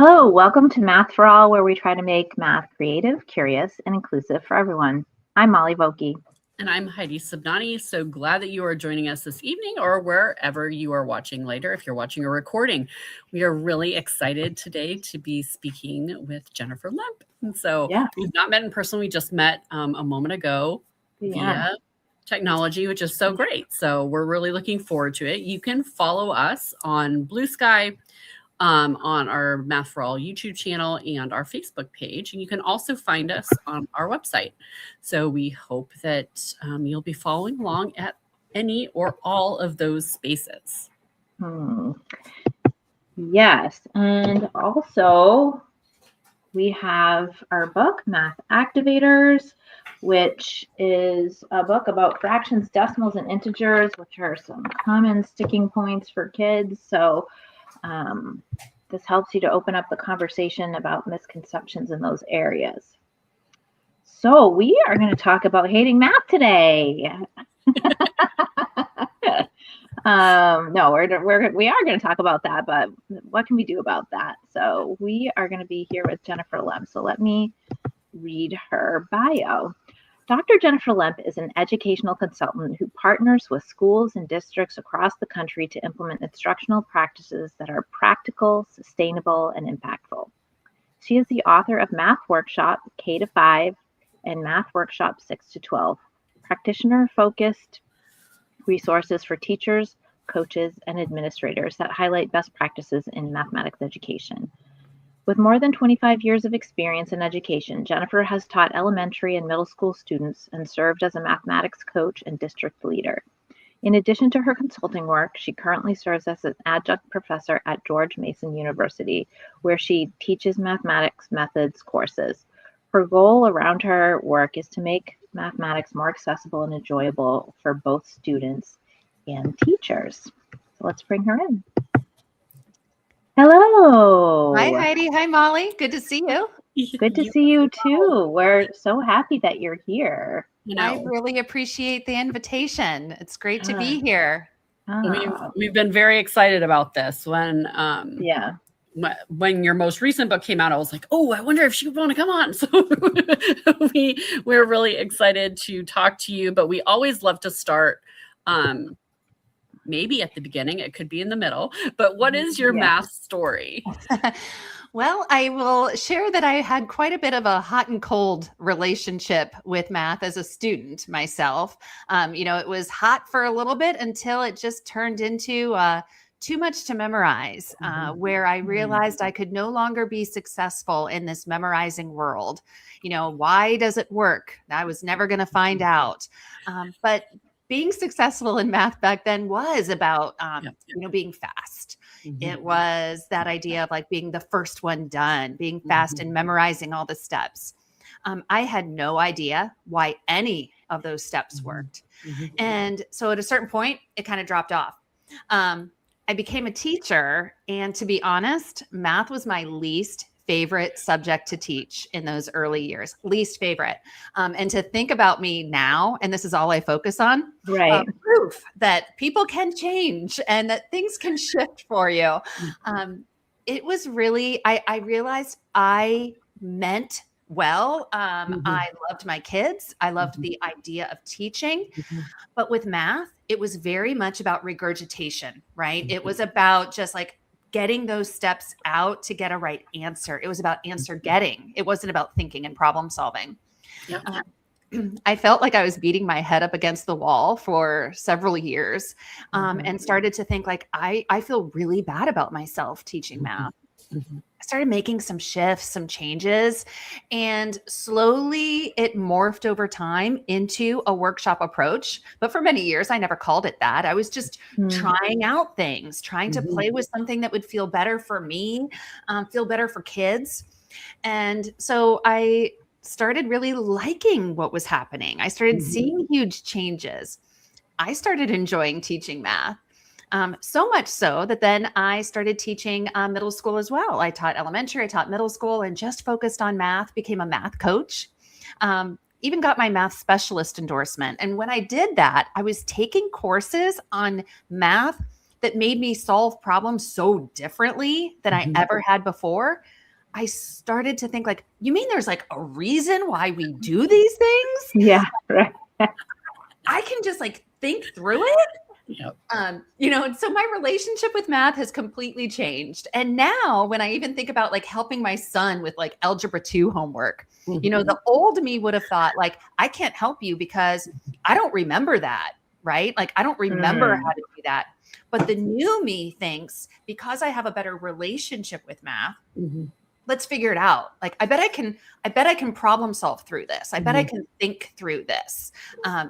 Hello, welcome to Math for All, where we try to make math creative, curious, and inclusive for everyone. I'm Molly Vokey. And I'm Heidi Subnani. So glad that you are joining us this evening or wherever you are watching later, if you're watching a recording. We are really excited today to be speaking with Jennifer Lempp. And so we've not met in person. We just met a moment ago via technology, which is so great. So we're really looking forward to it. You can follow us on Blue Sky, on our Math for All YouTube channel and our Facebook page. And you can also find us on our website. So we hope that you'll be following along at any or all of those spaces. Yes. And also we have our book, Math Activators, which is a book about fractions, decimals, and integers, which are some common sticking points for kids. So this helps you to open up the conversation about misconceptions in those areas. So we are going to talk about hating math today. No, we are going to talk about that, but what can we do about that? So we are going to be here with Jennifer Lempp. So let me read her bio. Dr. Jennifer Lempp is an educational consultant who partners with schools and districts across the country to implement instructional practices that are practical, sustainable, and impactful. She is the author of Math Workshop K-5 and Math Workshop 6-12, practitioner-focused resources for teachers, coaches, and administrators that highlight best practices in mathematics education. With more than 25 years of experience in education, Jennifer has taught elementary and middle school students and served as a mathematics coach and district leader. In addition to her consulting work, she currently serves as an adjunct professor at George Mason University, where she teaches mathematics methods courses. Her goal around her work is to make mathematics more accessible and enjoyable for both students and teachers. So let's bring her in. Hello. Hi, Heidi. Hi, Molly. Good to see you. Good to see you too. We're so happy that you're here. I really appreciate the invitation. It's great to be here. We've been very excited about this. When your most recent book came out, I was like, oh, I wonder if she would want to come on. So we're really excited to talk to you, but we always love to start maybe at the beginning, it could be in the middle, but what is your math story? Well, I will share that I had quite a bit of a hot and cold relationship with math as a student myself. It was hot for a little bit until it just turned into too much to memorize, where I realized I could no longer be successful in this memorizing world. Why does it work? I was never going to find out. But being successful in math back then was about, being fast. It was that idea of like being the first one done, being fast and memorizing all the steps. I had no idea why any of those steps worked. And so at a certain point, it kind of dropped off. I became a teacher. And to be honest, math was my least favorite subject to teach in those early years, least favorite. And to think about me now, and this is all I focus on, proof that people can change and that things can shift for you. It was really, I realized I meant well. I loved my kids. I loved the idea of teaching, but with math, it was very much about regurgitation, right? It was about just like getting those steps out to get a right answer. It was about answer getting. It wasn't about thinking and problem solving. I felt like I was beating my head up against the wall for several years and started to think like, I feel really bad about myself teaching math. I started making some shifts, some changes, and slowly it morphed over time into a workshop approach. But for many years, I never called it that. I was just trying out things, trying to play with something that would feel better for me, feel better for kids. And so I started really liking what was happening. I started seeing huge changes. I started enjoying teaching math. So much so that then I started teaching middle school as well. I taught elementary, I taught middle school, and just focused on math, became a math coach, even got my math specialist endorsement. And when I did that, I was taking courses on math that made me solve problems so differently than I ever had before, I started to think like, you mean there's like a reason why we do these things? Yeah, right. I can just like think through it. Yep. So my relationship with math has completely changed. And now when I even think about like helping my son with like algebra 2 homework, the old me would have thought like, I can't help you because I don't remember that, right? Like I don't remember how to do that. But the new me thinks because I have a better relationship with math, let's figure it out. Like, I bet I can problem solve through this. I bet I can think through this.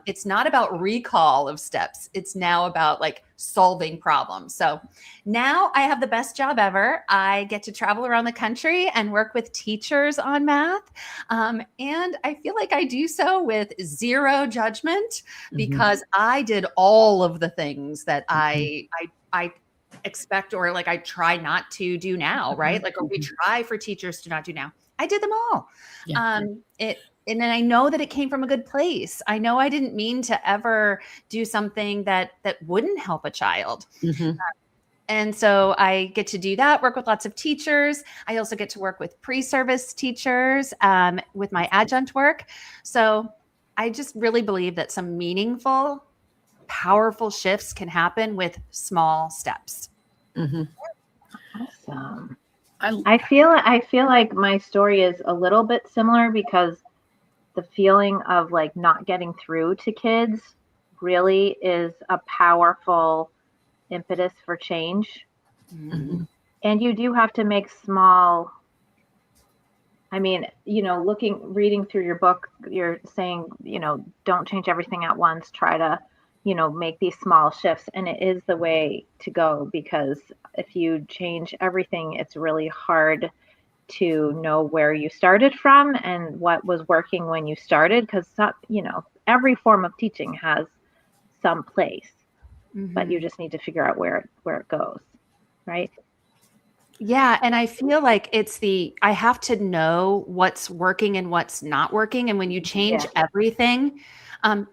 It's not about recall of steps. It's now about like solving problems. So now I have the best job ever. I get to travel around the country and work with teachers on math. And I feel like I do so with zero judgment because I did all of the things that I expect or like I try not to do now, right? Like, or we try for teachers to not do now. I did them all. Yeah. And then I know that it came from a good place. I know I didn't mean to ever do something that wouldn't help a child. And so I get to do that, work with lots of teachers. I also get to work with pre-service teachers with my adjunct work. So I just really believe that some meaningful, powerful shifts can happen with small steps. Awesome. I feel like my story is a little bit similar because the feeling of like not getting through to kids really is a powerful impetus for change. And you do have to make small, reading through your book, you're saying, don't change everything at once, try to make these small shifts. And it is the way to go, because if you change everything, it's really hard to know where you started from and what was working when you started. Because, every form of teaching has some place, but you just need to figure out where it goes. Right. Yeah. And I feel like I have to know what's working and what's not working. And when you change everything,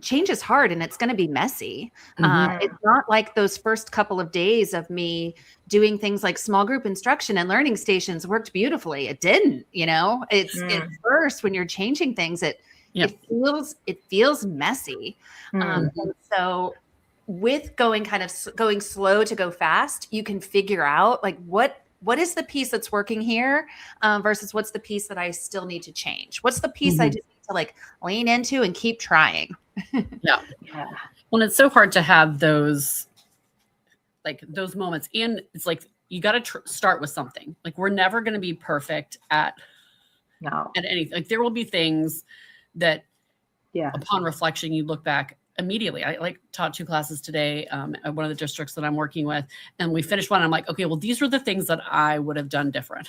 change is hard and it's going to be messy. It's not like those first couple of days of me doing things like small group instruction and learning stations worked beautifully. It didn't, at first when you're changing things, it feels messy. And so with going slow to go fast, you can figure out like what is the piece that's working here versus what's the piece that I still need to change? What's the piece I just need to like lean into and keep trying? Yeah. Well, it's so hard to have those moments. And it's like, you got to start with something. Like, we're never going to be perfect at anything. Like, there will be things that upon reflection, you look back immediately. I taught 2 classes today at one of the districts that I'm working with, and we finished one. And I'm like, okay, well, these were the things that I would have done different.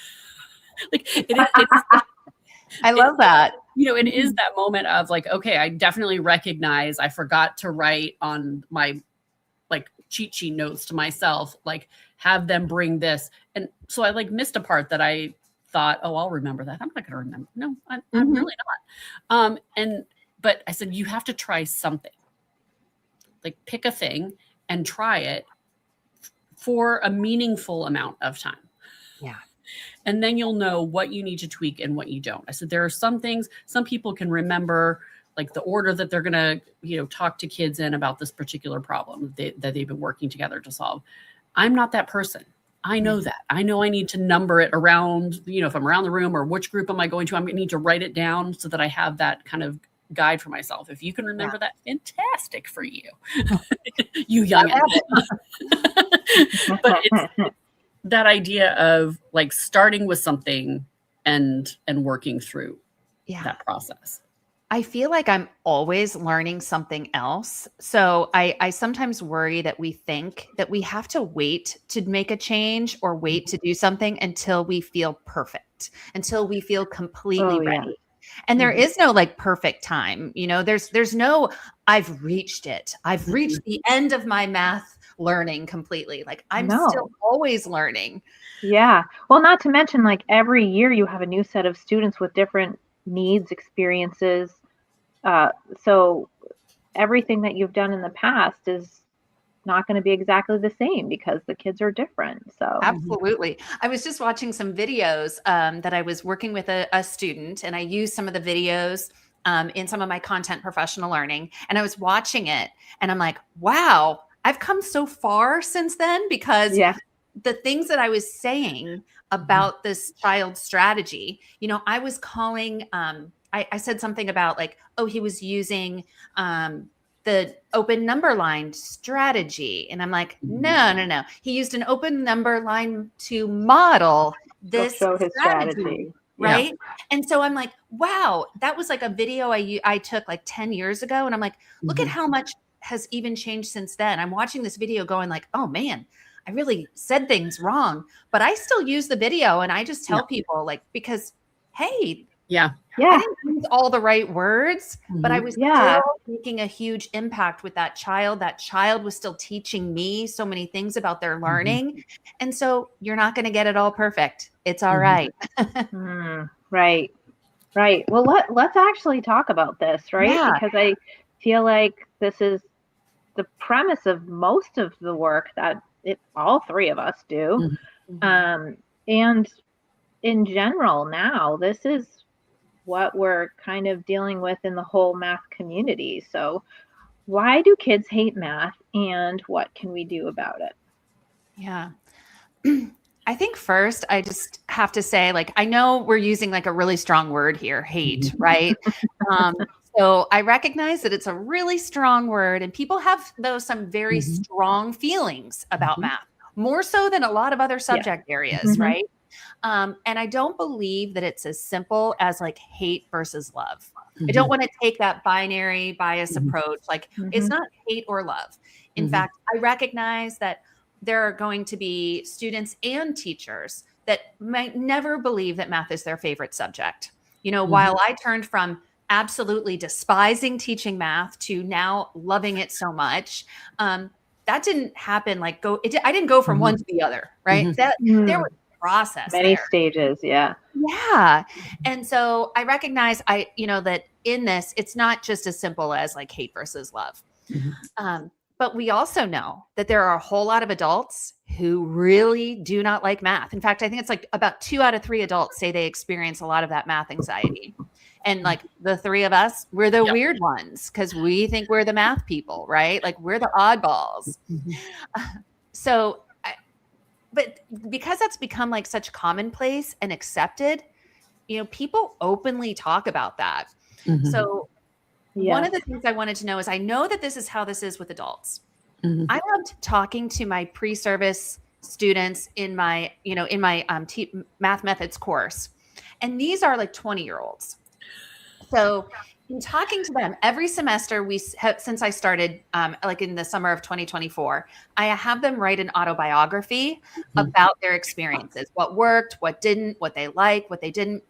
I love that. It is that moment of like, okay, I definitely recognize I forgot to write on my like cheat sheet notes to myself, like have them bring this. And so I like missed a part that I thought, oh, I'll remember that. I'm not going to remember. No, I'm really not. But I said, you have to try something. Like, pick a thing and try it for a meaningful amount of time. Yeah. And then you'll know what you need to tweak and what you don't. I said, there are some things, some people can remember like the order that they're going to, talk to kids in about this particular problem that they've been working together to solve. I'm not that person. I know that. I know I need to number it around, if I'm around the room or which group am I going to, I'm going to need to write it down so that I have that kind of guide for myself. If you can remember that, fantastic for you. You young. But it's that idea of like starting with something and working through that process. I feel like I'm always learning something else. So I sometimes worry that we think that we have to wait to make a change or wait to do something until we feel perfect, until we feel completely ready. And there is no like perfect time. There's no, I've reached it. I've reached the end of my math learning completely. Like, I'm still always learning. Yeah. Well, not to mention like every year you have a new set of students with different needs, experiences. So everything that you've done in the past is not going to be exactly the same because the kids are different. So Absolutely. I was just watching some videos that I was working with a student, and I used some of the videos in some of my content professional learning. And I was watching it and I'm like, wow, I've come so far since then, because yeah, the things that I was saying about this child's strategy, I was calling, I said something about like, oh, he was using the open number line strategy. And I'm like, no. He used an open number line to model this show his strategy. Right. Yeah. And so I'm like, wow, that was like a video I took like 10 years ago. And I'm like, look at how much has even changed since then. I'm watching this video going like, oh man, I really said things wrong, but I still use the video and I just tell people like, because, hey, Yeah. I didn't use all the right words, but I was still making a huge impact with that child. That child was still teaching me so many things about their learning. And so you're not going to get it all perfect. It's all right. Right. Right. Well, let's actually talk about this, right? Yeah. Because I feel like this is the premise of most of the work that all three of us do. And in general now, this is what we're kind of dealing with in the whole math community. So why do kids hate math, and what can we do about it? Yeah. I think first I just have to say, like, I know we're using like a really strong word here, hate, right? So I recognize that it's a really strong word, and people have some very strong feelings about math, more so than a lot of other subject areas, right? And I don't believe that it's as simple as like hate versus love. I don't want to take that binary bias approach. Like it's not hate or love. In fact, I recognize that there are going to be students and teachers that might never believe that math is their favorite subject. While I turned from absolutely despising teaching math to now loving it so much, that didn't happen I didn't go from one to the other, right? There was process, many stages. Yeah. And so I recognize that in this, it's not just as simple as like hate versus love. But we also know that there are a whole lot of adults who really do not like math. In fact, I think it's like about 2 out of 3 adults say they experience a lot of that math anxiety. And like the three of us, we're the weird ones because we think we're the math people, right? Like we're the oddballs. But because that's become like such commonplace and accepted, people openly talk about that. So one of the things I wanted to know is, I know that this is how this is with adults. I loved talking to my pre-service students in my math methods course. And these are like 20-year-olds. So in talking to them every semester, since I started like in the summer of 2024, I have them write an autobiography about their experiences, what worked, what didn't, what they liked, what they didn't.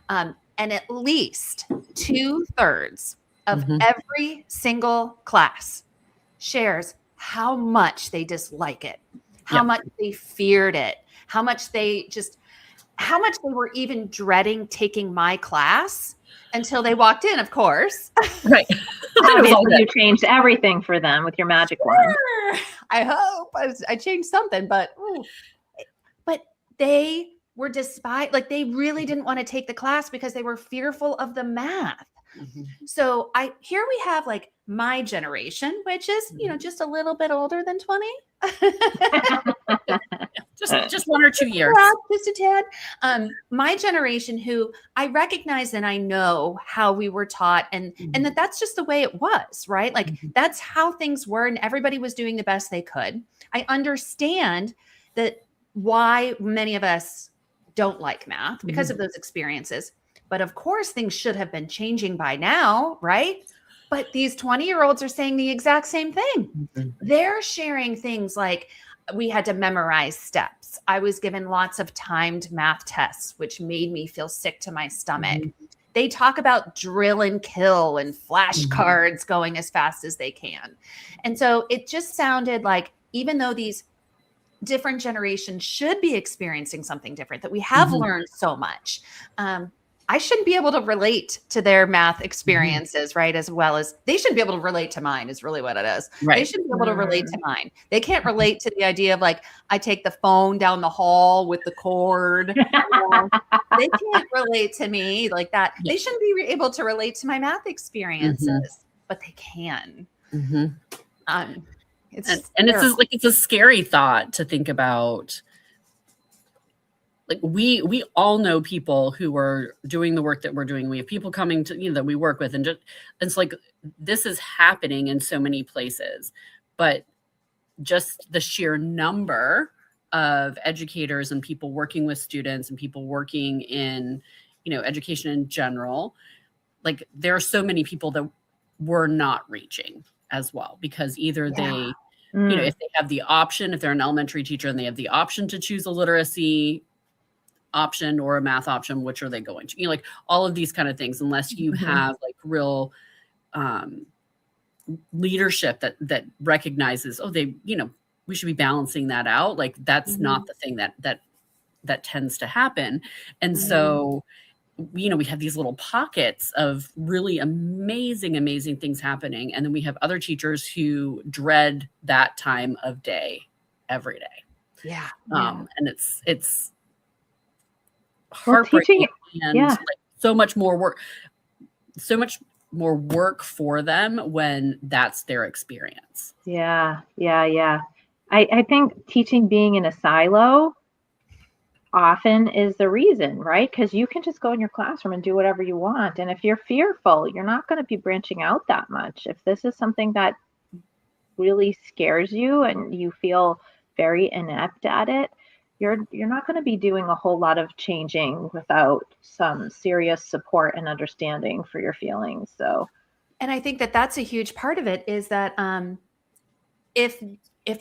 And at least 2/3 of every single class shares how much they dislike it, how much they feared it, how much they were even dreading taking my class until they walked in, of course. Right. You changed everything for them with your magic wand. I hope I changed something, but they were they really didn't want to take the class because they were fearful of the math. So here we have like my generation, which is, just a little bit older than 20. just 1 or 2 years. Yeah, just a tad. My generation, who I recognize and I know how we were taught, and that's just the way it was, right? Like that's how things were, and everybody was doing the best they could. I understand that why many of us don't like math because of those experiences. But of course, things should have been changing by now, right? But these 20-year-olds are saying the exact same thing. They're sharing things like, we had to memorize steps. I was given lots of timed math tests, which made me feel sick to my stomach. They talk about drill and kill and flashcards going as fast as they can. And so it just sounded like, even though these different generations should be experiencing something different, that we have learned so much, I shouldn't be able to relate to their math experiences, right? As well as they should be able to relate to mine is really what it is. Right. They should be able to relate to mine. They can't relate to the idea of like, I take the phone down the hall with the cord. They can't relate to me like that. They shouldn't be able to relate to my math experiences, but they can. It's a scary thought to think about. Like we all know people who are doing the work that we're doing. We have people coming to, that we work with, and it's like this is happening in so many places, but just the sheer number of educators and people working with students and people working in, education in general, like there are so many people that we're not reaching as well, because either they, if they have the option, if they're an elementary teacher and they have the option to choose a literacy option or a math option, which are they going to, like all of these kind of things, unless you have like real leadership that recognizes, we should be balancing that out. Like that's not the thing that tends to happen. And so, we have these little pockets of really amazing things happening. And then we have other teachers who dread that time of day every day. Yeah. And it's heartbreaking and like so much more work for them when that's their experience. Yeah. I think teaching being in a silo often is the reason, right? Because you can just go in your classroom and do whatever you want. And if you're fearful, you're not going to be branching out that much. If this is something that really scares you and you feel very inept at it, you're not going to be doing a whole lot of changing without some serious support and understanding for your feelings. So, and I think that that's a huge part of it is that if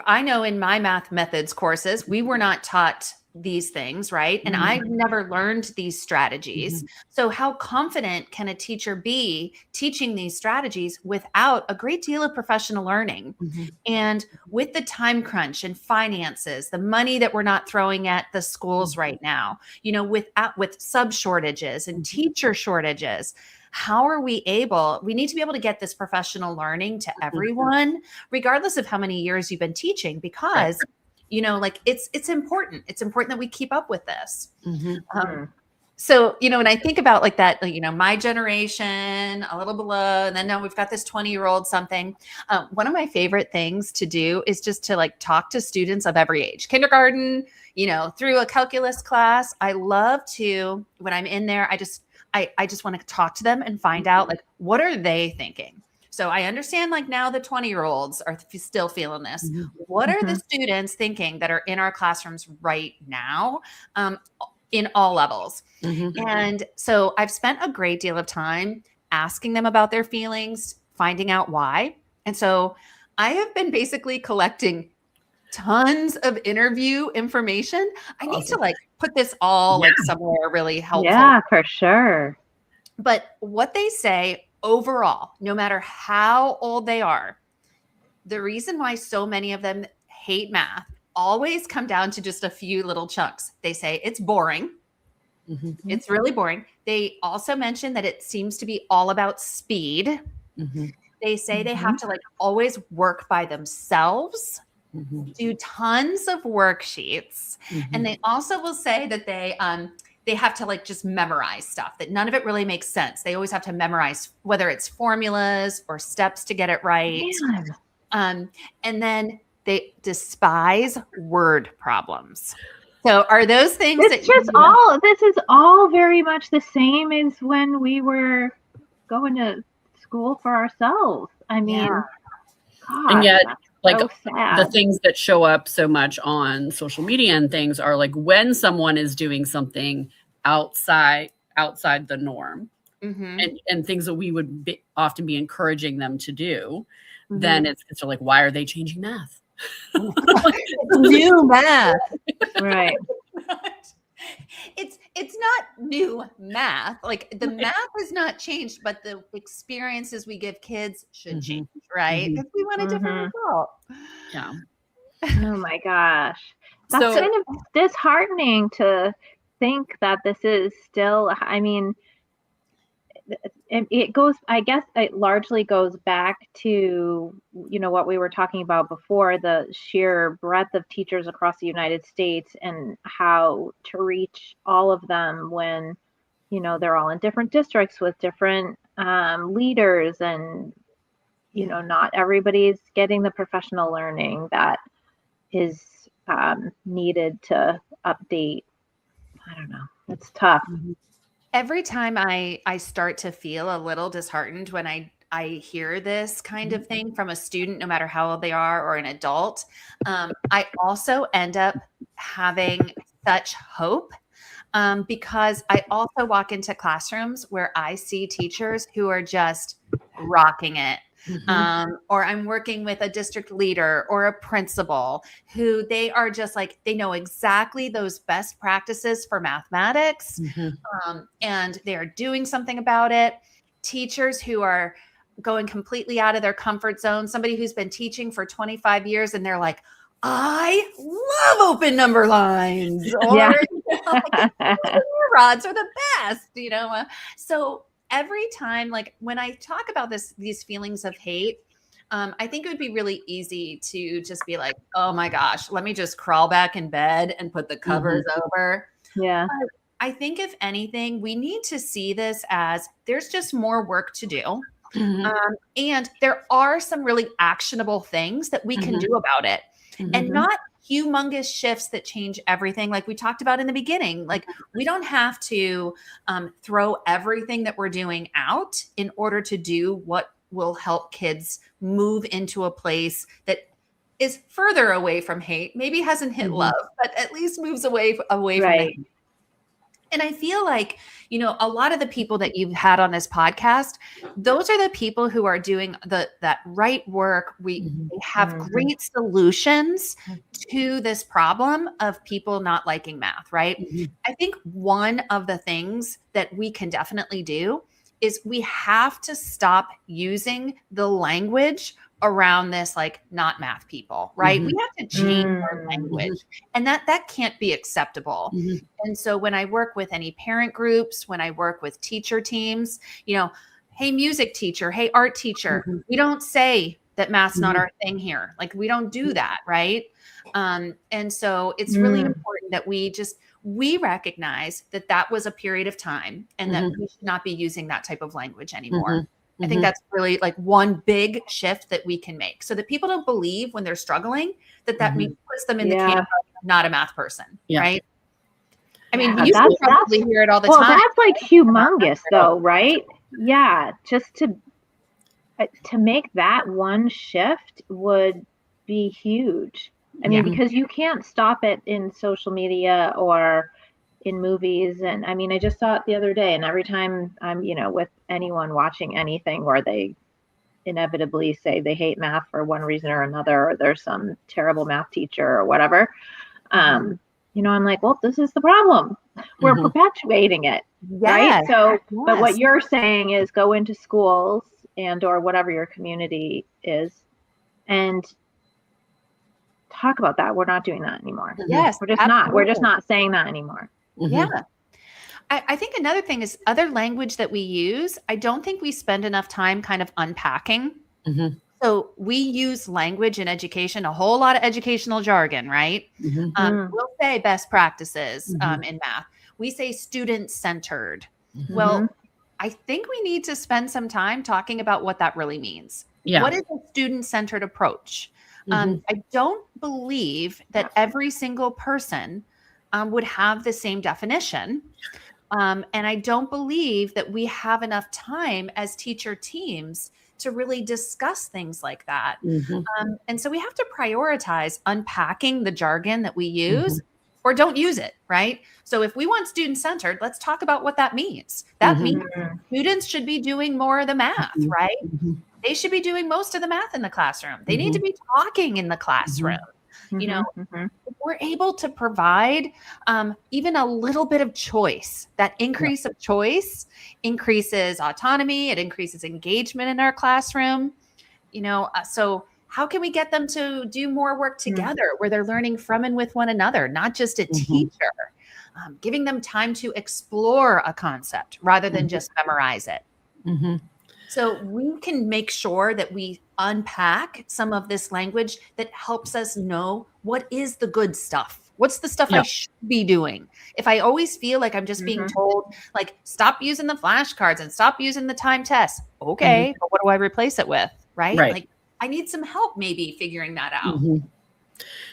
I know in my math methods courses, we were not taught these things, right? And I've never learned these strategies. So how confident can a teacher be teaching these strategies without a great deal of professional learning? And with the time crunch and finances, the money that we're not throwing at the schools right now, with sub shortages and teacher shortages, how are we need to be able to get this professional learning to everyone, regardless of how many years you've been teaching, because it's important. It's important that we keep up with this. So, when I think about like that, my generation, a little below, and then now we've got this 20-year-old something. One of my favorite things to do is just to like talk to students of every age, kindergarten, through a calculus class. I love to, when I'm in there, I just want to talk to them and find out like, what are they thinking? So I understand like now the 20-year-olds are still feeling this. What are the students thinking that are in our classrooms right now in all levels? And so I've spent a great deal of time asking them about their feelings, finding out why. And so I have been basically collecting tons of interview information. I need to like put this all like somewhere really helpful. Yeah, for sure. But what they say overall, no matter how old they are, the reason why so many of them hate math always come down to just a few little chunks. They say it's boring. It's really boring. They also mention that it seems to be all about speed. They say they have to like always work by themselves, do tons of worksheets. And they also will say that they have to like just memorize stuff, that none of it really makes sense. They always have to memorize whether it's formulas or steps to get it right. And then they despise word problems. So are those things this is all very much the same as when we were going to school for ourselves. I mean, gosh, and yet like so sad. The things that show up so much on social media and things are like when someone is doing something outside the norm and things that we would often be encouraging them to do, then it's like, why are they changing math? New math. Right. It's not new math. Like the math has not changed, but the experiences we give kids should change, right? Because we want a different result. Yeah. Oh my gosh. That's kind of disheartening to think that this is still, I mean, it goes, I guess it largely goes back to, what we were talking about before, the sheer breadth of teachers across the United States and how to reach all of them when, they're all in different districts with different leaders, and, not everybody's getting the professional learning that is needed to update. I don't know. It's tough. Every time I start to feel a little disheartened when I hear this kind of thing from a student, no matter how old they are, or an adult, I also end up having such hope because I also walk into classrooms where I see teachers who are just rocking it. Or I'm working with a district leader or a principal who they are just like, they know exactly those best practices for mathematics, and they're doing something about it. Teachers who are going completely out of their comfort zone, somebody who's been teaching for 25 years and they're like, I love open number lines, or rods are the best, so every time, like when I talk about these feelings of hate, I think it would be really easy to just be like, oh my gosh, let me just crawl back in bed and put the covers over. Yeah. But I think if anything, we need to see this as there's just more work to do. And there are some really actionable things that we can do about it, and not humongous shifts that change everything. Like we talked about in the beginning, like we don't have to throw everything that we're doing out in order to do what will help kids move into a place that is further away from hate, maybe hasn't hit love, but at least moves away from hate. And I feel like, a lot of the people that you've had on this podcast, those are the people who are doing that right work. We have great solutions to this problem of people not liking math, right? I think one of the things that we can definitely do is we have to stop using the language around this, like, not math people, right? We have to change our language, and that can't be acceptable. And so when I work with any parent groups, when I work with teacher teams, hey, music teacher, hey, art teacher, we don't say that math's not our thing here. Like, we don't do that, right? And so it's really important that we recognize that was a period of time, and that we should not be using that type of language anymore. I think that's really like one big shift that we can make, so that people don't believe when they're struggling that puts them in the camp of not a math person, right? I mean, you can probably hear it all the time. Well, that's like humongous though, right? Yeah. Just to make that one shift would be huge. I mean, because you can't stop it in social media or in movies. And I mean, I just saw it the other day, and every time I'm, with anyone watching anything where they inevitably say they hate math for one reason or another, or there's some terrible math teacher or whatever, I'm like, well, this is the problem. We're perpetuating it. Right. So, but what you're saying is go into schools or whatever your community is and talk about that. We're not doing that anymore. Yes. We're just not saying that anymore. Yeah. I think another thing is other language that we use. I don't think we spend enough time kind of unpacking. So we use language in education, a whole lot of educational jargon, right? We'll say best practices in math. We say student-centered. Well, I think we need to spend some time talking about what that really means. What is a student-centered approach? I don't believe that every single person would have the same definition. And I don't believe that we have enough time as teacher teams to really discuss things like that. And so we have to prioritize unpacking the jargon that we use or don't use it, right? So if we want student-centered, let's talk about what that means. That means students should be doing more of the math, right? They should be doing most of the math in the classroom. They need to be talking in the classroom. If we're able to provide even a little bit of choice, that increase of choice increases autonomy, it increases engagement in our classroom, so how can we get them to do more work together where they're learning from and with one another, not just a teacher, giving them time to explore a concept rather than just memorize it. Mm-hmm. So we can make sure that we unpack some of this language that helps us know what is the good stuff. What's the stuff I should be doing? If I always feel like I'm just being told, like, stop using the flashcards and stop using the time tests. Okay, but what do I replace it with? Right? Like, I need some help maybe figuring that out. Mm-hmm.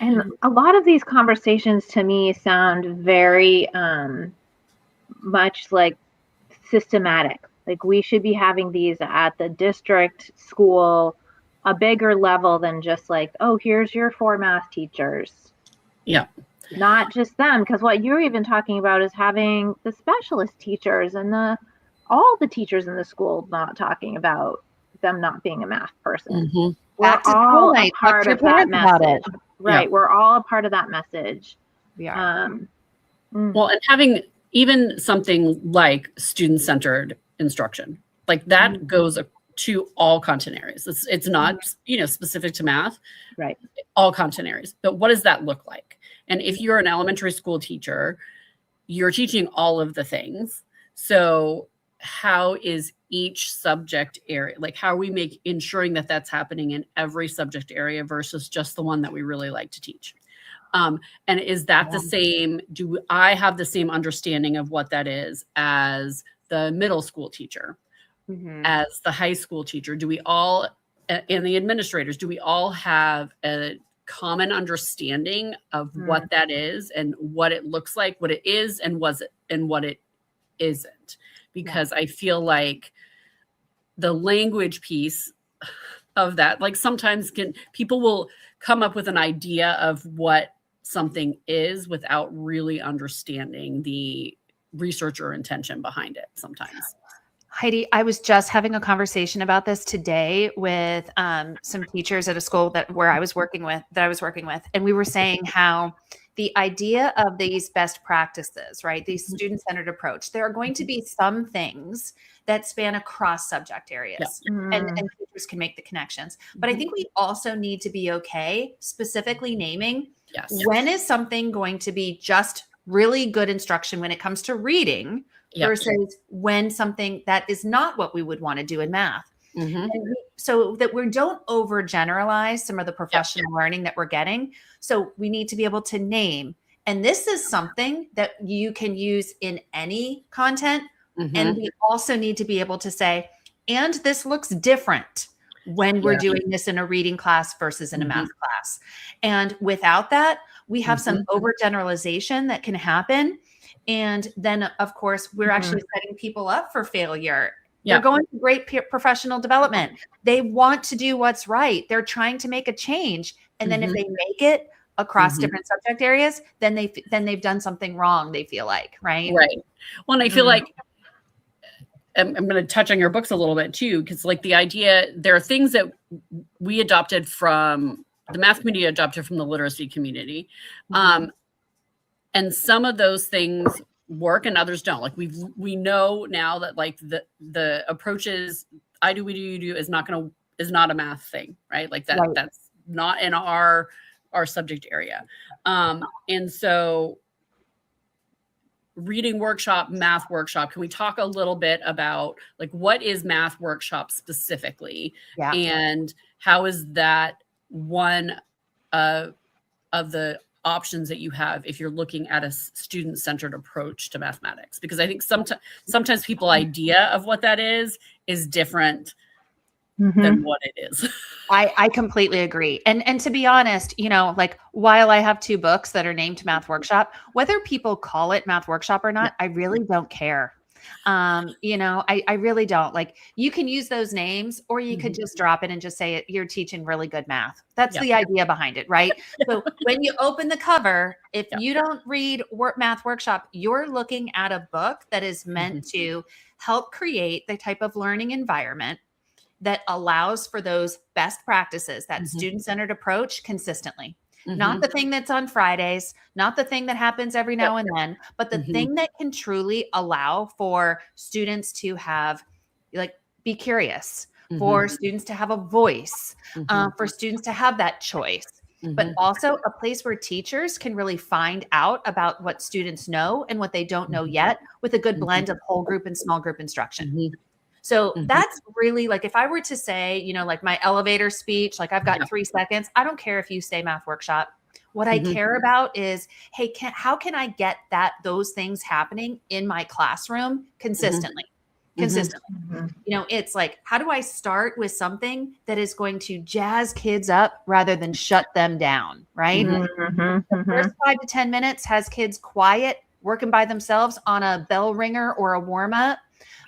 And a lot of these conversations to me sound very much like systematic. Like we should be having these at the district school, a bigger level than just like, oh, here's your 4 math teachers. Yeah. Not just them, because what you're even talking about is having the specialist teachers and all the teachers in the school not talking about them not being a math person. Mm-hmm. We're all a part of that message. Right. Yeah. We're all a part of that message. We are. Well, and having even something like student-centered instruction, like that goes to all content areas. It's not, specific to math, right? All content areas. But what does that look like? And if you're an elementary school teacher, you're teaching all of the things. So how is each subject area, like how are we ensuring that that's happening in every subject area versus just the one that we really like to teach? And is that the same? Do I have the same understanding of what that is as the middle school teacher, as the high school teacher? Do we all, and the administrators, do we all have a common understanding of what that is and what it looks like, what it is, and what it isn't? Because I feel like the language piece of that, like sometimes people will come up with an idea of what something is without really understanding the research or intention behind it sometimes. Heidi, I was just having a conversation about this today with some teachers at a school that I was working with, and we were saying how the idea of these best practices, right, these student-centered approach, there are going to be some things that span across subject areas, and teachers can make the connections. But I think we also need to be okay specifically naming when is something going to be just really good instruction when it comes to reading versus when something that is not what we would want to do in math. So that we don't overgeneralize some of the professional learning that we're getting. So we need to be able to name, and this is something that you can use in any content. And we also need to be able to say, and this looks different when we're doing this in a reading class versus in a math class. And without that, we have some overgeneralization that can happen. And then, of course, we're actually setting people up for failure. They're going through great professional development. They want to do what's right. They're trying to make a change. And then if they make it across different subject areas, then they've done something wrong, they feel like, right? Right. Well, and I feel like I'm going to touch on your books a little bit too, because like the idea, there are things that we adopted from the math community, adopted from the literacy community. And some of those things work and others don't. Like we know now that like the approaches, I do, we do, you do is not a math thing, right? Like that, that's not in our subject area. And so reading workshop, math workshop, can we talk a little bit about like what is math workshop specifically? And how is that one of the options that you have if you're looking at a student-centered approach to mathematics? Because I think sometimes people's idea of what that is different than what it is. I completely agree. And to be honest, like while I have 2 books that are named Math Workshop, whether people call it Math Workshop or not, I really don't care. I really don't. Like, you can use those names, or you could just drop it and just say you're teaching really good math. That's the idea behind it, right? So when you open the cover, if you don't read Math Workshop, you're looking at a book that is meant to help create the type of learning environment that allows for those best practices, that student-centered approach consistently. Not the thing that's on Fridays, not the thing that happens every now and then, but the thing that can truly allow for students to have, like, be curious, for students to have a voice, for students to have that choice, but also a place where teachers can really find out about what students know and what they don't know yet, with a good blend of whole group and small group instruction. So that's really like, if I were to say, you know, like my elevator speech, like I've got 3 seconds. I don't care if you say math workshop. What I care about is, hey, how can I get those things happening in my classroom consistently? Consistently. You know, it's like, how do I start with something that is going to jazz kids up rather than shut them down, right? The first 5 to 10 minutes has kids quiet, working by themselves on a bell ringer or a warm up.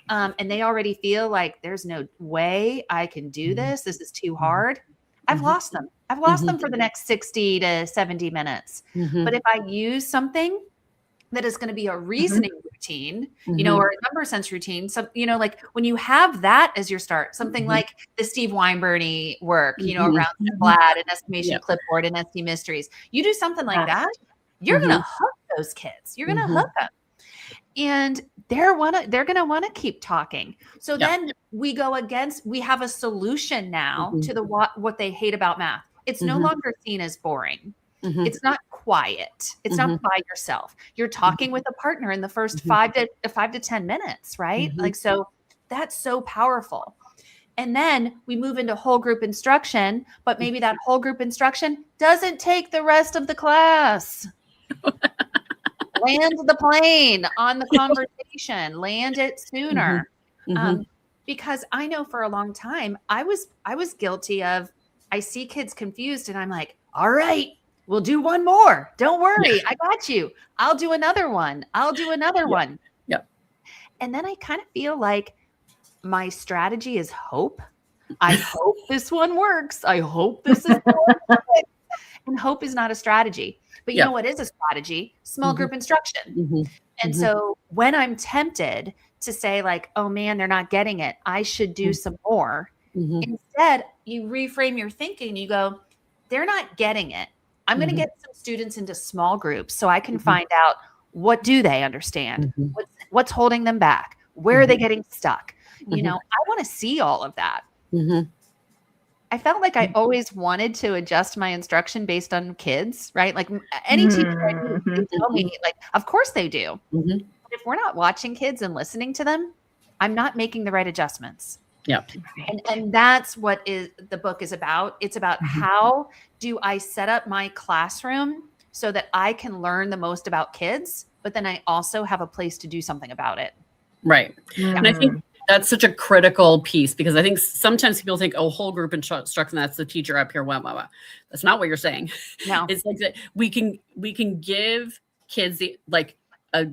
And they already feel like there's no way I can do this. This is too hard. I've lost them. I've lost them for the next 60 to 70 minutes. But if I use something that is going to be a reasoning routine, you know, or a number sense routine. So, you know, like when you have that as your start, something like the Steve Weinberny work, you know, around SIMPLAD and estimation clipboard and SD mysteries, you do something like that, you're going to hook those kids. You're going to hook them. And they're going to want to keep talking. So then we have a solution now to what they hate about math. It's no longer seen as boring. It's not quiet. It's not by yourself. You're talking with a partner in the first 5 to 10 minutes, right? Like, so that's so powerful. And then we move into whole group instruction, but maybe that whole group instruction doesn't take the rest of the class. Land the plane on the conversation, land it sooner. Because I know for a long time, I was guilty of, I see kids confused and I'm like, all right, we'll do one more. Don't worry. I got you. I'll do another one. I'll do another one. Yeah. And then I kind of feel like my strategy is hope. I hope this one works. I hope this is and hope is not a strategy. But you know what is a strategy? Small group instruction. And so when I'm tempted to say like, oh man, they're not getting it, I should do some more. Instead, you reframe your thinking. You go, they're not getting it. I'm going to get some students into small groups so I can find out, what do they understand? What's holding them back? Where are they getting stuck? You know, I want to see all of that. I felt like I always wanted to adjust my instruction based on kids, right? Like any teacher can tell me, like, of course they do. But if we're not watching kids and listening to them, I'm not making the right adjustments. Yeah. And that's what the book is about. It's about how do I set up my classroom so that I can learn the most about kids, but then I also have a place to do something about it. Right. And I think that's such a critical piece, because I think sometimes people think, oh, whole group instruction, that's the teacher up here. Blah. That's not what you're saying. No. It's like that we can give kids a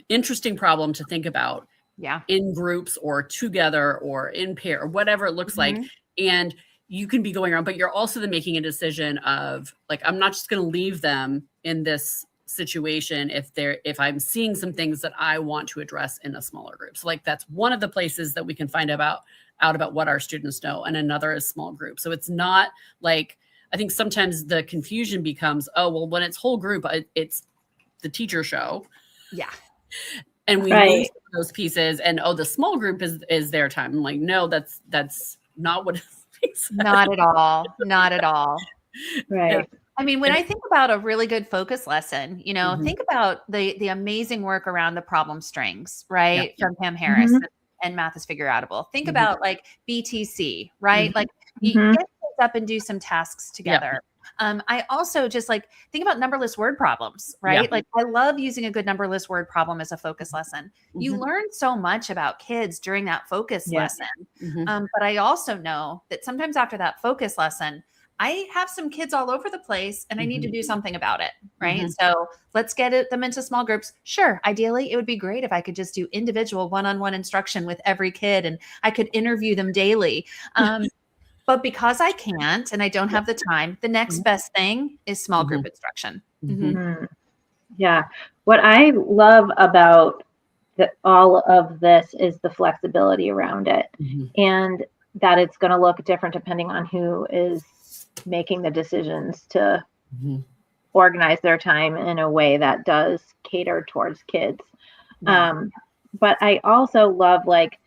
interesting problem to think about. Yeah. In groups or together or in pair or whatever it looks like. And you can be going around, but you're also then making a decision of like, I'm not just going to leave them in this situation if I'm seeing some things that I want to address in a smaller group. So like, that's one of the places that we can find out about what our students know, and another is small group. So it's not like, I think sometimes the confusion becomes, oh, well, when it's whole group, it's the teacher show. Yeah. And we lose those pieces, and the small group is their time. I'm like, no, that's not what it makes sense. Not at all. Not at all. Right. I mean, when I think about a really good focus lesson, you know, think about the amazing work around the problem strings, right? From Pam Harris and Math is Figure Outable. Think about like BTC, right? Like you get kids up and do some tasks together. I also just like think about numberless word problems, right? Like I love using a good numberless word problem as a focus lesson. You learn so much about kids during that focus lesson. But I also know that sometimes after that focus lesson, I have some kids all over the place and I need to do something about it, right? So let's get them into small groups. Sure. Ideally, it would be great if I could just do individual one-on-one instruction with every kid and I could interview them daily. But because I can't and I don't have the time, the next best thing is small group instruction. Yeah. What I love about all of this is the flexibility around it, and that it's going to look different depending on who is making the decisions to organize their time in a way that does cater towards kids. But I also love, like,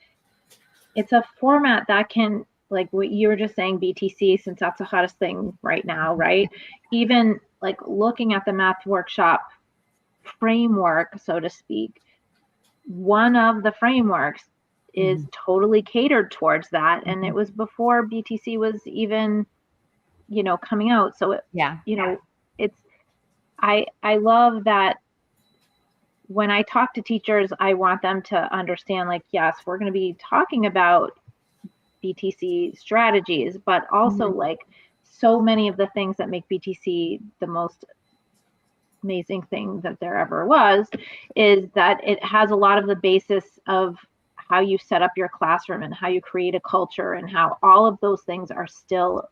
it's a format that can, like what you were just saying, BTC, since that's the hottest thing right now, right? Even like looking at the math workshop framework, so to speak, one of the frameworks is totally catered towards that. And it was before BTC was even, coming out. So, I love that when I talk to teachers, I want them to understand, like, yes, we're going to be talking about BTC strategies, but also like so many of the things that make BTC the most amazing thing that there ever was is that it has a lot of the basis of how you set up your classroom and how you create a culture and how all of those things are still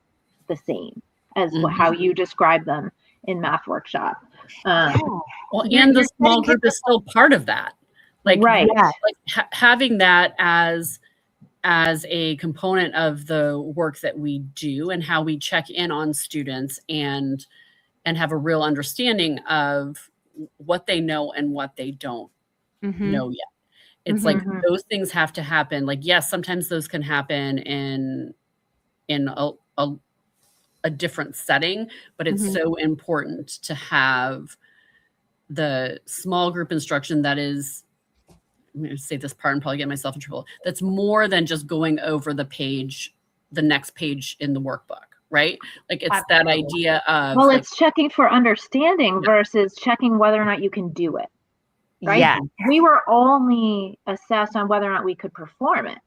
the same as how you describe them in Math Workshop. Well, and the small group is still part of that. Like, right. Like having that as a component of the work that we do and how we check in on students and have a real understanding of what they know and what they don't know yet. It's like those things have to happen. Like, yes, sometimes those can happen in a different setting, but it's so important to have the small group instruction that is, I'm going to say this part and probably get myself in trouble, that's more than just going over the next page in the workbook, right? Like it's that idea of, well, it's checking for understanding versus checking whether or not you can do it, right? Yeah. We were only assessed on whether or not we could perform it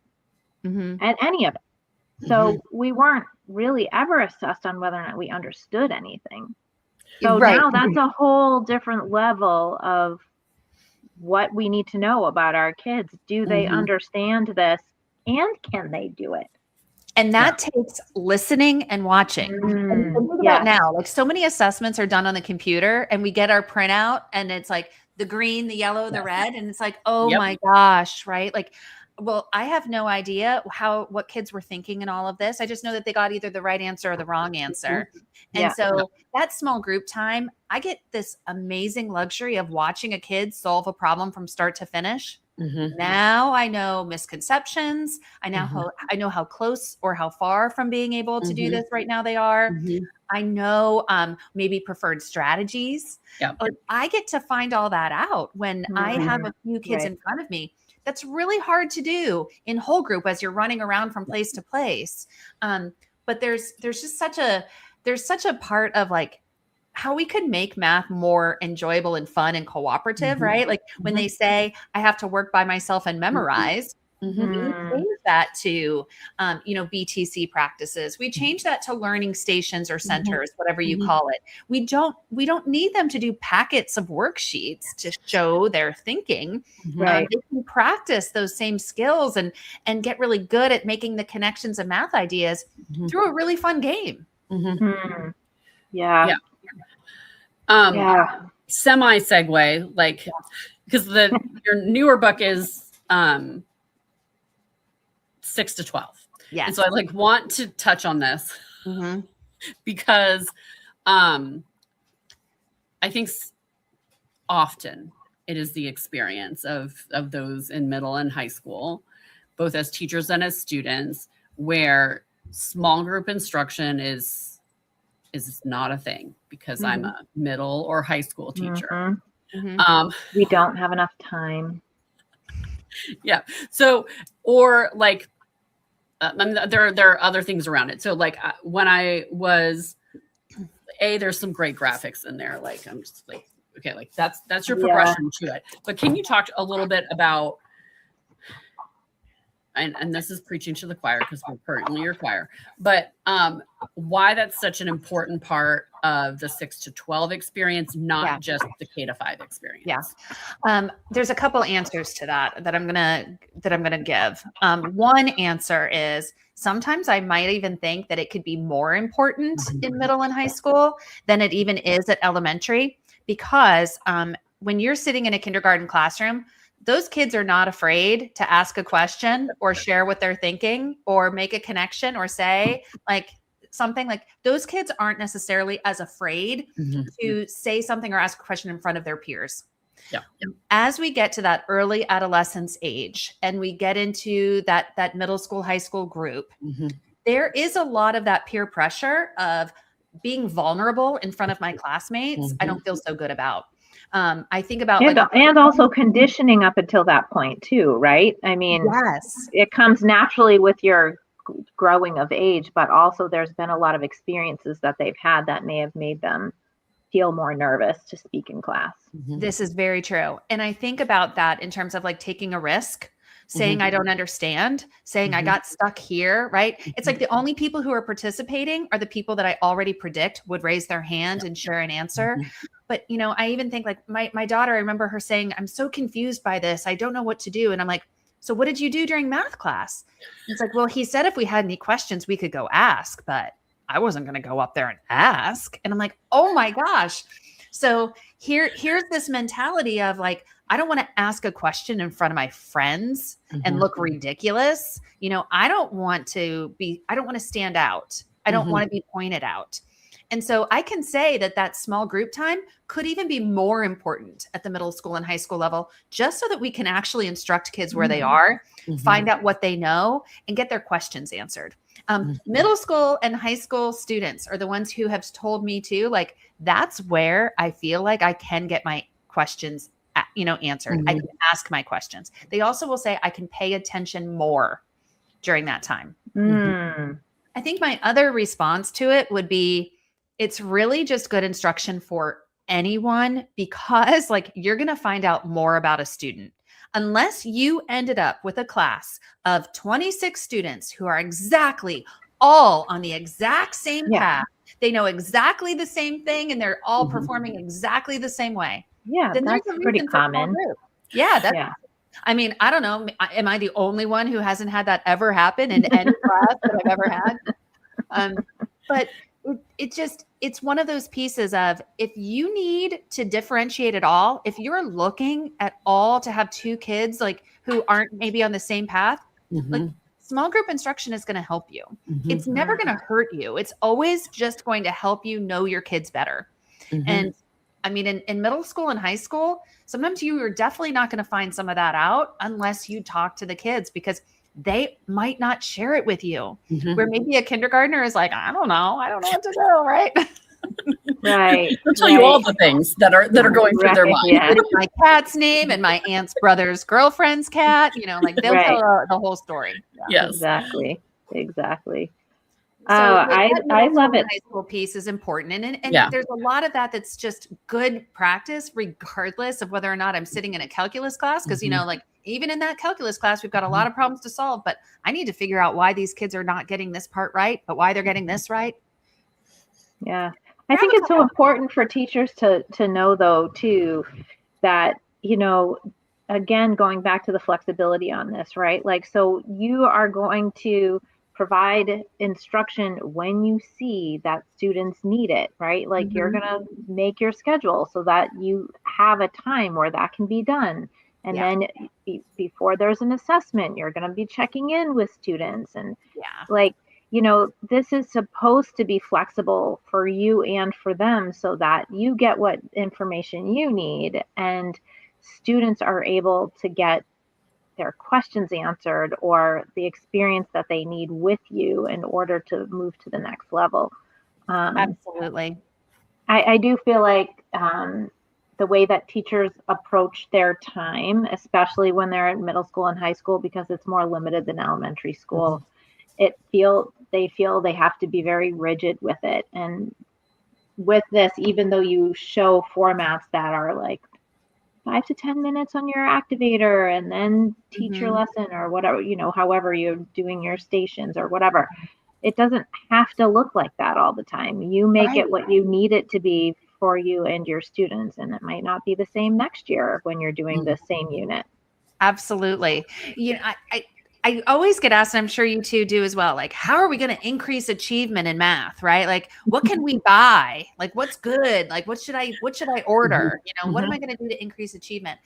and any of it. So we weren't really ever assessed on whether or not we understood anything. So now that's a whole different level of what we need to know about our kids. Do they understand this and can they do it? And that takes listening and watching. And think about now, like so many assessments are done on the computer and we get our printout and it's like the green, the yellow, the red. And it's like, oh my gosh, right? Like, well, I have no idea what kids were thinking in all of this. I just know that they got either the right answer or the wrong answer. And so that small group time, I get this amazing luxury of watching a kid solve a problem from start to finish. Now I know misconceptions. I know how close or how far from being able to do this right now they are. I know maybe preferred strategies. I get to find all that out when I have a few kids in front of me. That's really hard to do in whole group as you're running around from place to place. But there's just such a part of like how we could make math more enjoyable and fun and cooperative, right? Like when they say I have to work by myself and memorize, we change that to, BTC practices. We change that to learning stations or centers, whatever you call it. We don't need them to do packets of worksheets to show their thinking. They can practice those same skills and get really good at making the connections of math ideas through a really fun game. Semi segue, like, because your newer book is 6 to 12. And so I want to touch on this because I think often it is the experience of those in middle and high school, both as teachers and as students, where small group instruction is not a thing because I'm a middle or high school teacher. We don't have enough time. So, or like, there are other things around it. So like when I was there's some great graphics in there. Like, I'm just like, okay, like that's your progression to it. But can you talk a little bit about, and this is preaching to the choir because we're currently your choir, but why that's such an important part of the 6 to 12 experience, not just the K to 5 experience. There's a couple answers to that I'm gonna give. One answer is sometimes I might even think that it could be more important in middle and high school than it even is at elementary, because when you're sitting in a kindergarten classroom, those kids are not afraid to ask a question or share what they're thinking or make a connection or say like something. Like those kids aren't necessarily as afraid to say something or ask a question in front of their peers. As we get to that early adolescence age and we get into that middle school, high school group, there is a lot of that peer pressure of being vulnerable in front of my classmates. I don't feel so good about. I think about and also conditioning up until that point too, right? I mean, yes, it comes naturally with your growing of age, but also there's been a lot of experiences that they've had that may have made them feel more nervous to speak in class. this is very true. And I think about that in terms of like taking a risk, saying, I don't understand, saying I got stuck here, right? It's like the only people who are participating are the people that I already predict would raise their hand and share an answer. But, you know, I even think like my daughter, I remember her saying, I'm so confused by this. I don't know what to do. And I'm like, so what did you do during math class? And it's like, well, he said if we had any questions, we could go ask, but I wasn't going to go up there and ask. And I'm like, oh my gosh. So here's this mentality of like, I don't want to ask a question in front of my friends and look ridiculous. You know, I don't want to stand out. I don't want to be pointed out. And so I can say that small group time could even be more important at the middle school and high school level, just so that we can actually instruct kids where they are, find out what they know, and get their questions answered. Middle school and high school students are the ones who have told me too, like, that's where I feel like I can get my questions, answered. I can ask my questions. They also will say I can pay attention more during that time. I think my other response to it would be, it's really just good instruction for anyone, because like you're going to find out more about a student. Unless you ended up with a class of 26 students who are exactly all on the exact same path, they know exactly the same thing, and they're all performing exactly the same way. Yeah, then that's pretty common. Yeah, I mean, I don't know. Am I the only one who hasn't had that ever happen in any class that I've ever had? But it's one of those pieces of, if you need to differentiate at all, if you're looking at all to have two kids like who aren't maybe on the same path, like small group instruction is going to help you. It's never going to hurt you. It's always just going to help you know your kids better. And I mean, in middle school and high school, sometimes you are definitely not going to find some of that out unless you talk to the kids, because they might not share it with you. Where maybe a kindergartner is like, I don't know what to do, right? Right. They'll tell you all the things that are going through their mind. Yeah. My cat's name and my aunt's brother's girlfriend's cat, like they'll tell the whole story. Yes. Exactly. So I love it. High school piece is important. And there's a lot of that's just good practice, regardless of whether or not I'm sitting in a calculus class. Because, like even in that calculus class, we've got a lot of problems to solve, but I need to figure out why these kids are not getting this part right, but why they're getting this right. Yeah. I think it's so important for teachers to know, though, too, that, again, going back to the flexibility on this, right? Like, so you are going to provide instruction when you see that students need it, right? Like you're going to make your schedule so that you have a time where that can be done. And then before there's an assessment, you're going to be checking in with students. And this is supposed to be flexible for you and for them, so that you get what information you need and students are able to get their questions answered or the experience that they need with you in order to move to the next level. Absolutely. I do feel like the way that teachers approach their time, especially when they're in middle school and high school, because it's more limited than elementary school, they feel they have to be very rigid with it. And with this, even though you show formats that are like 5 to 10 minutes on your activator and then teach your lesson or whatever, however you're doing your stations or whatever, it doesn't have to look like that all the time. You make it what you need it to be for you and your students. And it might not be the same next year when you're doing the same unit. Absolutely. I always get asked, and I'm sure you two do as well, like, how are we going to increase achievement in math, right? Like, what can we buy? Like, what's good? Like, what should I order? What am I going to do to increase achievement?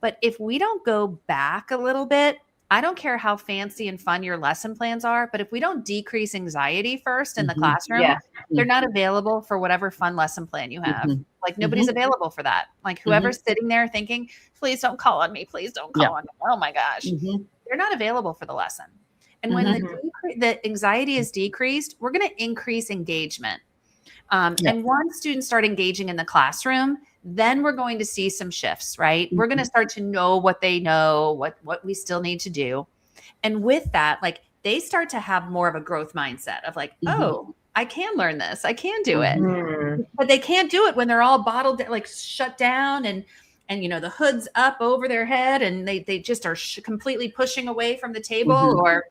But if we don't go back a little bit, I don't care how fancy and fun your lesson plans are, but if we don't decrease anxiety first in the classroom, they're not available for whatever fun lesson plan you have. Like nobody's available for that. Like whoever's sitting there thinking, please don't call on me. Please don't call on me. Oh my gosh. They're not available for the lesson. And when the anxiety is decreased, we're going to increase engagement. And once students start engaging in the classroom, then we're going to see some shifts, right? We're going to start to know what they know, what we still need to do. And with that, like they start to have more of a growth mindset of like, oh, I can learn this. I can do it. But they can't do it when they're all bottled, like shut down and the hood's up over their head and they just are completely pushing away from the table or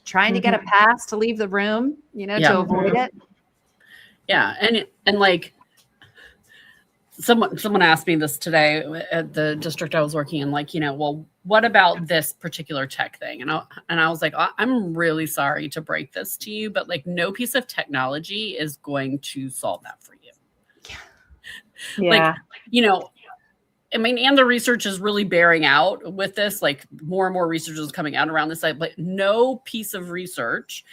trying to get a pass to leave the room, to avoid it. Yeah. And like someone asked me this today at the district I was working in, like, well, what about this particular tech thing? And I was like, I'm really sorry to break this to you, but like no piece of technology is going to solve that for you. Yeah. Like, I mean, and the research is really bearing out with this, like more and more research is coming out around this side, but no piece of research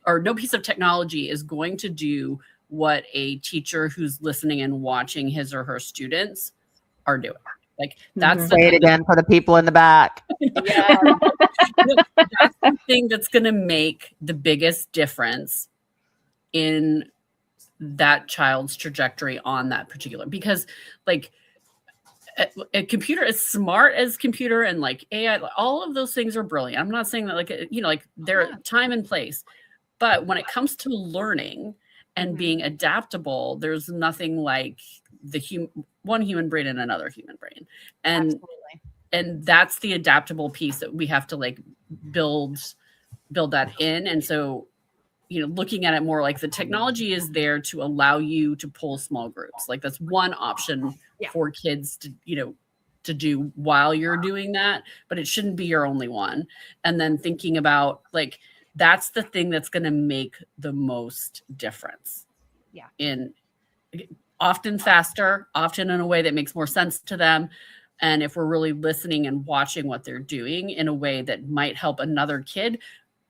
or no piece of technology is going to do what a teacher who's listening and watching his or her students are doing. Like that's Say it again for the people in the back. Yeah. That's the thing that's going to make the biggest difference in that child's trajectory on that particular, because like a computer, as smart as computer and like AI, all of those things are brilliant. I'm not saying that like they're time and place, but when it comes to learning and being adaptable, there's nothing like one human brain and another human brain. And that's the adaptable piece that we have to like build that in. And so, looking at it more like the technology is there to allow you to pull small groups. Like that's one option for kids to do while you're doing that, but it shouldn't be your only one. And then thinking about like, that's the thing that's going to make the most difference. Yeah. In often faster, often in a way that makes more sense to them. And if we're really listening and watching what they're doing in a way that might help another kid,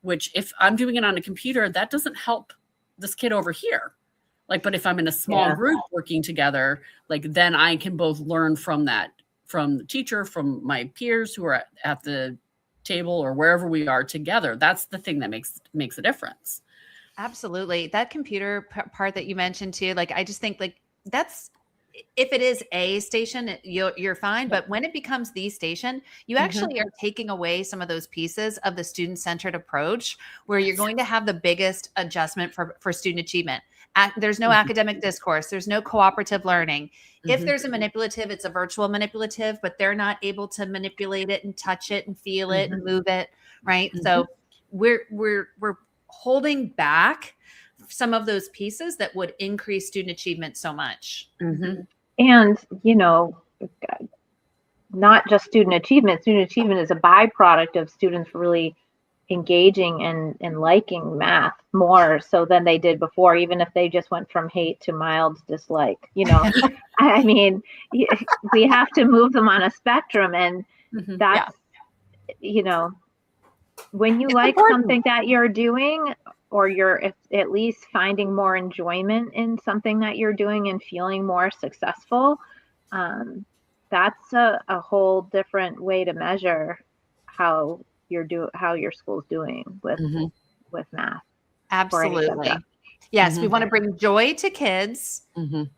which if I'm doing it on a computer, that doesn't help this kid over here. Like, but if I'm in a small group working together, like then I can both learn from that, from the teacher, from my peers who are at the table or wherever we are together. That's the thing that makes a difference. Absolutely. That computer part that you mentioned too, like, I just think like that's, if it is a station, you're fine. But when it becomes the station, you actually are taking away some of those pieces of the student-centered approach where you're going to have the biggest adjustment for student achievement. There's no academic discourse. There's no cooperative learning. If there's a manipulative, it's a virtual manipulative, but they're not able to manipulate it and touch it and feel it and move it. Right. So we're holding back some of those pieces that would increase student achievement so much. And, not just student achievement is a byproduct of students really engaging and liking math more so than they did before, even if they just went from hate to mild dislike. I mean, we have to move them on a spectrum, and that's, when you like something that you're doing, or you're at least finding more enjoyment in something that you're doing and feeling more successful, that's a whole different way to measure how your school's doing with math. Absolutely. Yes, we want to bring joy to kids.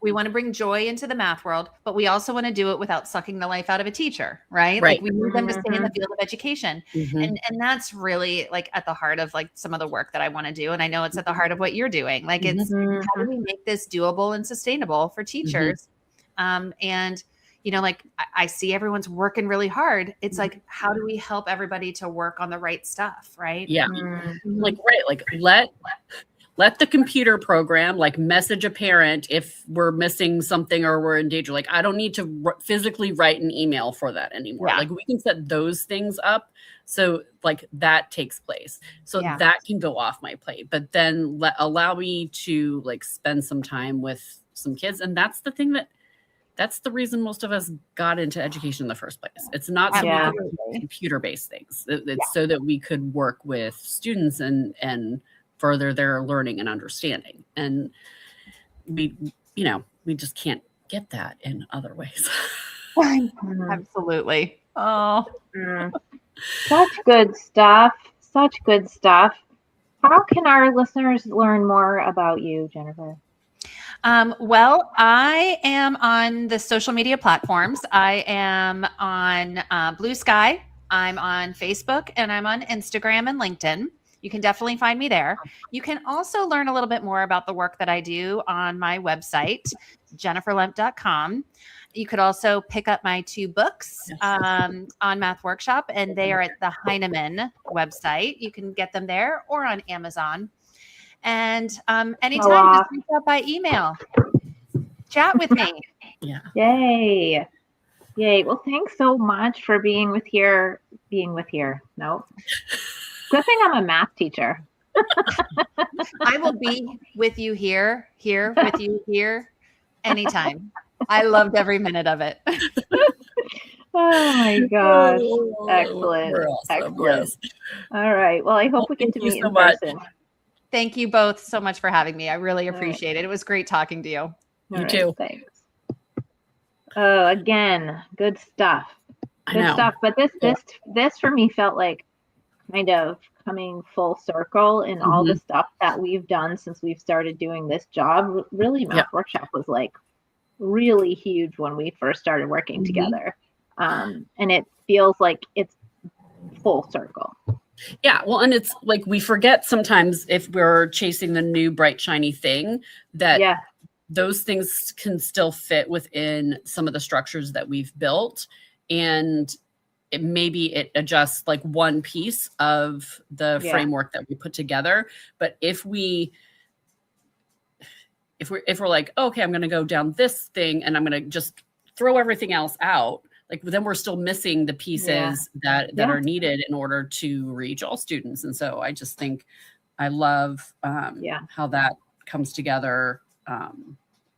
We want to bring joy into the math world, but we also want to do it without sucking the life out of a teacher, right? Like we need them to stay in the field of education. And that's really like at the heart of like some of the work that I want to do. And I know it's at the heart of what you're doing. Like it's how do we make this doable and sustainable for teachers? And like I see everyone's working really hard. It's like, how do we help everybody to work on the right stuff? Right. Yeah. Like let the computer program like message a parent if we're missing something or we're in danger. Like I don't need to physically write an email for that anymore. Like we can set those things up. So like that takes place. So that can go off my plate, but then allow me to like spend some time with some kids. And that's the thing that's the reason most of us got into education in the first place. It's not so we could do computer-based things. It's so that we could work with students and further their learning and understanding. And we just can't get that in other ways. Absolutely. Oh, such good stuff. How can our listeners learn more about you, Jennifer? Well, I am on the social media platforms. I am on Blue Sky. I'm on Facebook, and I'm on Instagram and LinkedIn. You can definitely find me there. You can also learn a little bit more about the work that I do on my website, jenniferlempp.com. You could also pick up my 2 books on Math Workshop, and they are at the Heinemann website. You can get them there or on Amazon. And anytime, just reach out by email. Chat with me. Yeah. Yay. Yay. Well, thanks so much for being with here. No. Good thing I'm a math teacher. I will be with you here, with you here, anytime. I loved every minute of it. Oh my gosh. Oh, Excellent. we're awesome. Excellent. Yes. All right. Well, I hope we get to thank you meet so in much. person. Thank you both so much for having me. I really All right. appreciate it. It was great talking to you. All You right, too. Thanks. Oh, again, good stuff. I Good know. stuff. But this for me felt like kind of coming full circle in all the stuff that we've done since we've started doing this job. Really, Math Workshop was like really huge when we first started working together. And it feels like it's full circle. Yeah. Well, and it's like we forget sometimes if we're chasing the new bright, shiny thing that those things can still fit within some of the structures that we've built. And maybe it adjusts like one piece of the framework that we put together. But if we're like, okay, I'm going to go down this thing and I'm going to just throw everything else out, like then we're still missing the pieces that are needed in order to reach all students. And so I just think I love how that comes together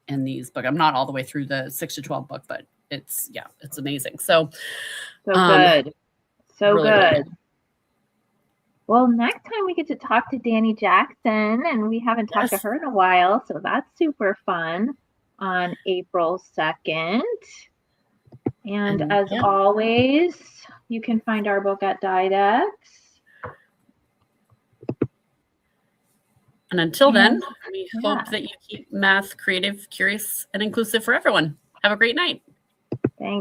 in these books. I'm not all the way through the 6 to 12 book, but it's amazing. So good. So really, good. really. Well, next time we get to talk to Danny Jackson, and we haven't talked to her in a while, so that's super fun on April 2nd. And as always, you can find our book at Didex. And until then, we hope that you keep math creative, curious, and inclusive for everyone. Have a great night. Thanks.